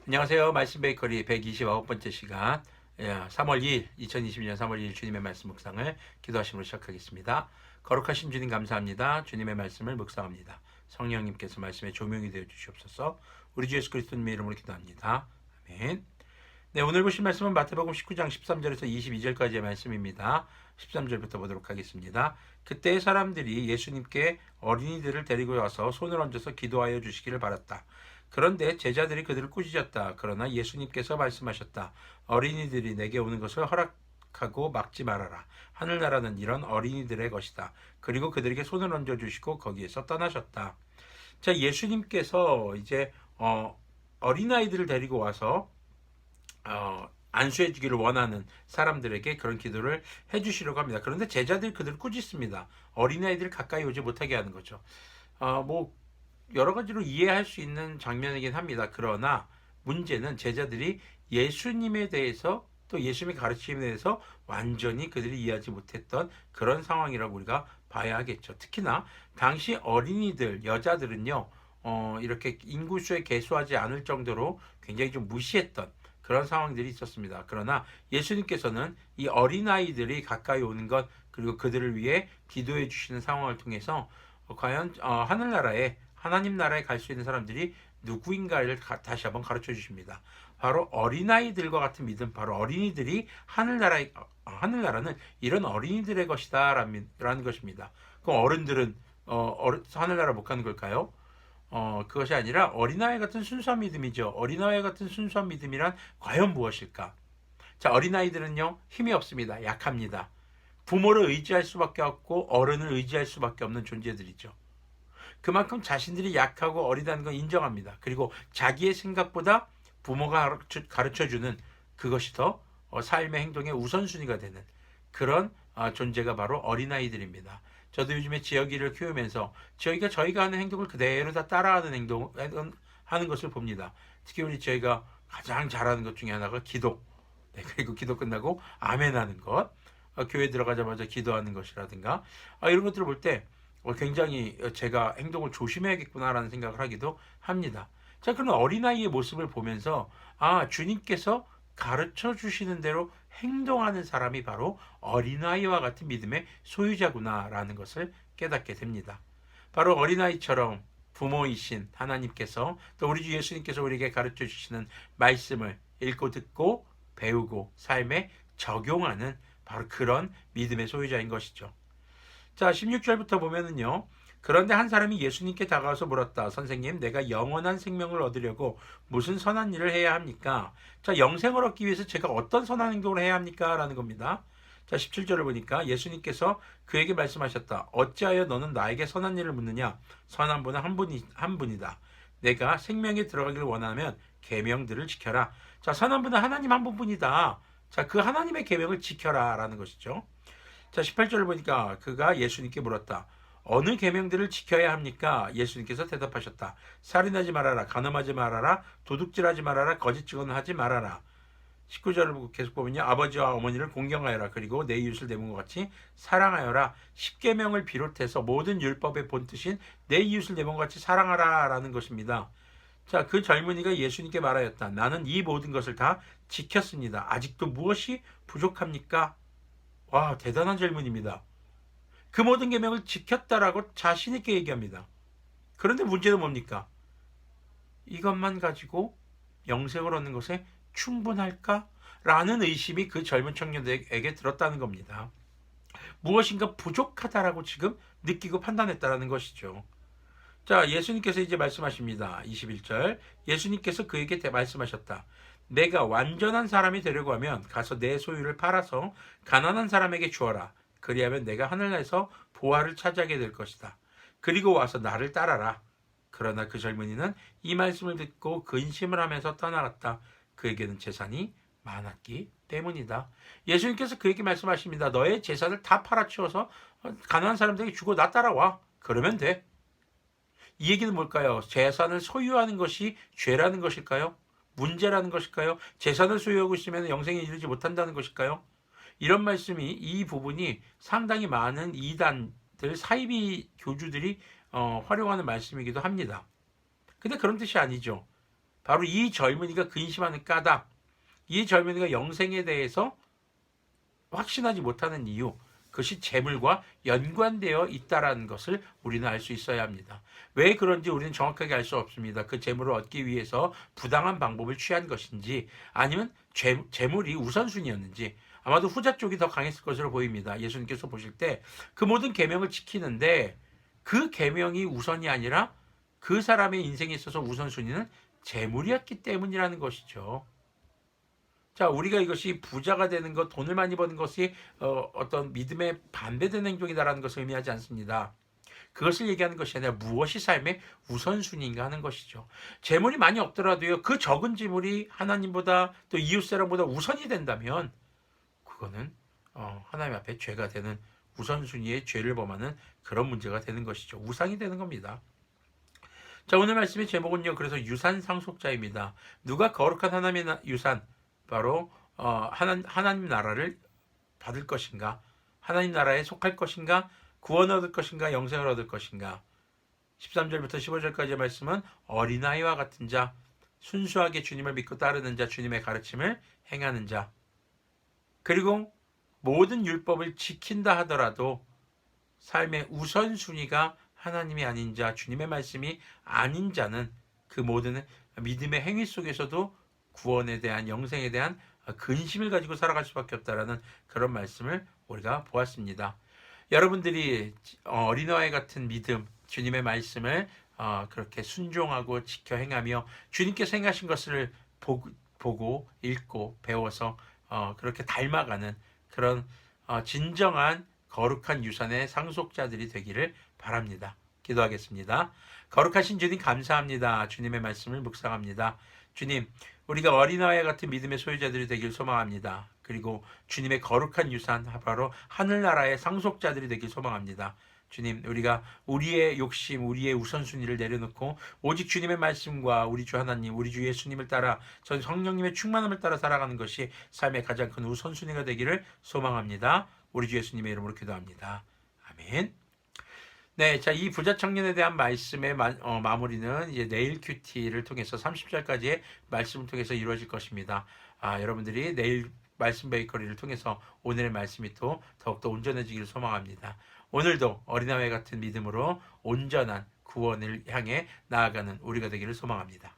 안녕하세요. 말씀 베이커리 129번째 시간 3월 2일 2022년 3월 2일 주님의 말씀 묵상을 기도하심으로 시작하겠습니다. 거룩하신 주님 감사합니다. 주님의 말씀을 묵상합니다. 성령님께서 말씀에 조명이 되어 주시옵소서. 우리 주 예수 그리스도님의 이름으로 기도합니다. 아멘. 네, 오늘 보실 말씀은 마태복음 19장 13절에서 22절까지의 말씀입니다. 13절부터 보도록 하겠습니다. 그때 사람들이 예수님께 어린이들을 데리고 와서 손을 얹어서 기도하여 주시기를 바랐다. 그런데 제자들이 그들을 꾸짖었다. 그러나 예수님께서 말씀하셨다. 어린이들이 내게 오는 것을 허락하고 막지 말아라. 하늘나라는 이런 어린이들의 것이다. 그리고 그들에게 손을 얹어주시고 거기에서 떠나셨다. 자, 예수님께서 이제 어린아이들을 데리고 와서 안수해 주기를 원하는 사람들에게 그런 기도를 해주시려고 합니다. 그런데 제자들이 그들을 꾸짖습니다. 어린아이들을 가까이 오지 못하게 하는 거죠. 뭐 여러 가지로 이해할 수 있는 장면이긴 합니다. 그러나 문제는 제자들이 예수님에 대해서 또 예수님의 가르침에 대해서 완전히 그들이 이해하지 못했던 그런 상황이라고 우리가 봐야 하겠죠. 특히나 당시 어린이들, 여자들은요, 이렇게 인구수에 계수하지 않을 정도로 굉장히 좀 무시했던 그런 상황들이 있었습니다. 그러나 예수님께서는 이 어린아이들이 가까이 오는 것, 그리고 그들을 위해 기도해 주시는 상황을 통해서 과연 하늘나라에 하나님 나라에 갈 수 있는 사람들이 누구인가를 다시 한번 가르쳐 주십니다. 바로 어린아이들과 같은 믿음, 바로 어린이들이 하늘나라는 이런 어린이들의 것이다 라는 것입니다. 그럼 어른들은 하늘나라 못 가는 걸까요? 그것이 아니라 어린아이 같은 순수한 믿음이죠. 어린아이 같은 순수한 믿음이란 과연 무엇일까? 자, 어린아이들은요, 힘이 없습니다. 약합니다. 부모를 의지할 수밖에 없고 어른을 의지할 수밖에 없는 존재들이죠. 그만큼 자신들이 약하고 어리다는 걸 인정합니다. 그리고 자기의 생각보다 부모가 가르쳐주는 그것이 더 삶의 행동의 우선순위가 되는 그런 존재가 바로 어린아이들입니다. 저도 요즘에 지혁이를 키우면서 지혁이가 저희가 하는 행동을 그대로 다 따라하는 하는 것을 봅니다. 특히 우리 저희가 가장 잘하는 것 중에 하나가 기도. 네, 그리고 기도 끝나고 아멘 하는 것. 교회 들어가자마자 기도하는 것이라든가 이런 것들을 볼때 굉장히 제가 행동을 조심해야겠구나라는 생각을 하기도 합니다. 자, 그런 어린아이의 모습을 보면서 주님께서 가르쳐 주시는 대로 행동하는 사람이 바로 어린아이와 같은 믿음의 소유자구나라는 것을 깨닫게 됩니다. 바로 어린아이처럼 부모이신 하나님께서 또 우리 주 예수님께서 우리에게 가르쳐 주시는 말씀을 읽고 듣고 배우고 삶에 적용하는 바로 그런 믿음의 소유자인 것이죠. 자, 16절부터 보면은요. 그런데 한 사람이 예수님께 다가와서 물었다. 선생님, 내가 영원한 생명을 얻으려고 무슨 선한 일을 해야 합니까? 자, 영생을 얻기 위해서 제가 어떤 선한 행동을 해야 합니까? 라는 겁니다. 자, 17절을 보니까 예수님께서 그에게 말씀하셨다. 어찌하여 너는 나에게 선한 일을 묻느냐? 선한 분은 한 분이다. 내가 생명에 들어가기를 원하면 계명들을 지켜라. 자, 선한 분은 하나님 한 분뿐이다. 자, 그 하나님의 계명을 지켜라 라는 것이죠. 자, 18절을 보니까 그가 예수님께 물었다. 어느 계명들을 지켜야 합니까? 예수님께서 대답하셨다. 살인하지 말아라. 간음하지 말아라. 도둑질하지 말아라. 거짓 증언하지 말아라. 19절을 계속 보면요. 아버지와 어머니를 공경하여라. 그리고 내 이웃을 내 몸과 같이 사랑하여라. 10계명을 비롯해서 모든 율법의 본뜻인 내 이웃을 내 몸과 같이 사랑하라 라는 것입니다. 자, 그 젊은이가 예수님께 말하였다. 나는 이 모든 것을 다 지켰습니다. 아직도 무엇이 부족합니까? 와, 대단한 질문입니다. 그 모든 계명을 지켰다라고 자신 있게 얘기합니다. 그런데 문제는 뭡니까? 이것만 가지고 영생을 얻는 것에 충분할까? 라는 의심이 그 젊은 청년들에게 들었다는 겁니다. 무엇인가 부족하다라고 지금 느끼고 판단했다라는 것이죠. 자, 예수님께서 이제 말씀하십니다. 21절. 예수님께서 그에게 말씀하셨다. 내가 완전한 사람이 되려고 하면 가서 내 소유를 팔아서 가난한 사람에게 주어라. 그리하면 내가 하늘나라에서 보화를 차지하게 될 것이다. 그리고 와서 나를 따라라. 그러나 그 젊은이는 이 말씀을 듣고 근심을 하면서 떠나갔다. 그에게는 재산이 많았기 때문이다. 예수님께서 그에게 말씀하십니다. 너의 재산을 다 팔아치워서 가난한 사람들에게 주고 나 따라와. 그러면 돼. 이 얘기는 뭘까요? 재산을 소유하는 것이 죄라는 것일까요? 문제라는 것일까요? 재산을 소유하고 있으면 영생에 이르지 못한다는 것일까요? 이런 말씀이 이 부분이 상당히 많은 이단들 사이비 교주들이 활용하는 말씀이기도 합니다. 근데 그런 뜻이 아니죠. 바로 이 젊은이가 근심하는 까닭, 이 젊은이가 영생에 대해서 확신하지 못하는 이유, 그것이 재물과 연관되어 있다라는 것을 우리는 알 수 있어야 합니다. 왜 그런지 우리는 정확하게 알 수 없습니다. 그 재물을 얻기 위해서 부당한 방법을 취한 것인지 아니면 재물이 우선순위였는지 아마도 후자 쪽이 더 강했을 것으로 보입니다. 예수님께서 보실 때 그 모든 계명을 지키는데 그 계명이 우선이 아니라 그 사람의 인생에 있어서 우선순위는 재물이었기 때문이라는 것이죠. 자, 우리가 이것이 부자가 되는 것, 돈을 많이 버는 것이 어떤 믿음에 반대되는 행동이다라는 것을 의미하지 않습니다. 그것을 얘기하는 것이 아니라 무엇이 삶의 우선순위인가 하는 것이죠. 재물이 많이 없더라도요, 그 적은 재물이 하나님보다 또 이웃사람보다 우선이 된다면 그거는 하나님 앞에 죄가 되는 우선순위의 죄를 범하는 그런 문제가 되는 것이죠. 우상이 되는 겁니다. 자, 오늘 말씀의 제목은요, 그래서 유산 상속자입니다. 누가 거룩한 하나님의 유산, 바로 하나님 나라를 받을 것인가, 하나님 나라에 속할 것인가, 구원 얻을 것인가, 영생을 얻을 것인가. 13절부터 15절까지의 말씀은 어린아이와 같은 자, 순수하게 주님을 믿고 따르는 자, 주님의 가르침을 행하는 자, 그리고 모든 율법을 지킨다 하더라도 삶의 우선순위가 하나님이 아닌 자, 주님의 말씀이 아닌 자는 그 모든 믿음의 행위 속에서도 구원에 대한, 영생에 대한 근심을 가지고 살아갈 수밖에 없다라는 그런 말씀을 우리가 보았습니다. 여러분들이 어린아이 같은 믿음, 주님의 말씀을 그렇게 순종하고 지켜 행하며 주님께서 행하신 것을 보고 읽고 배워서 그렇게 닮아가는 그런 진정한 거룩한 유산의 상속자들이 되기를 바랍니다. 기도하겠습니다. 거룩하신 주님 감사합니다. 주님의 말씀을 묵상합니다. 주님, 우리가 어린아이 같은 믿음의 소유자들이 되길 소망합니다. 그리고 주님의 거룩한 유산, 바로 하늘나라의 상속자들이 되길 소망합니다. 주님, 우리가 우리의 욕심, 우리의 우선순위를 내려놓고 오직 주님의 말씀과 우리 주 하나님, 우리 주 예수님을 따라 전 성령님의 충만함을 따라 살아가는 것이 삶의 가장 큰 우선순위가 되기를 소망합니다. 우리 주 예수님의 이름으로 기도합니다. 아멘. 네, 자, 이 부자 청년에 대한 말씀의 마무리는 이제 내일 큐티를 통해서 30절까지의 말씀을 통해서 이루어질 것입니다. 여러분들이 내일 말씀 베이커리를 통해서 오늘의 말씀이 더욱더 온전해지기를 소망합니다. 오늘도 어린아이 같은 믿음으로 온전한 구원을 향해 나아가는 우리가 되기를 소망합니다.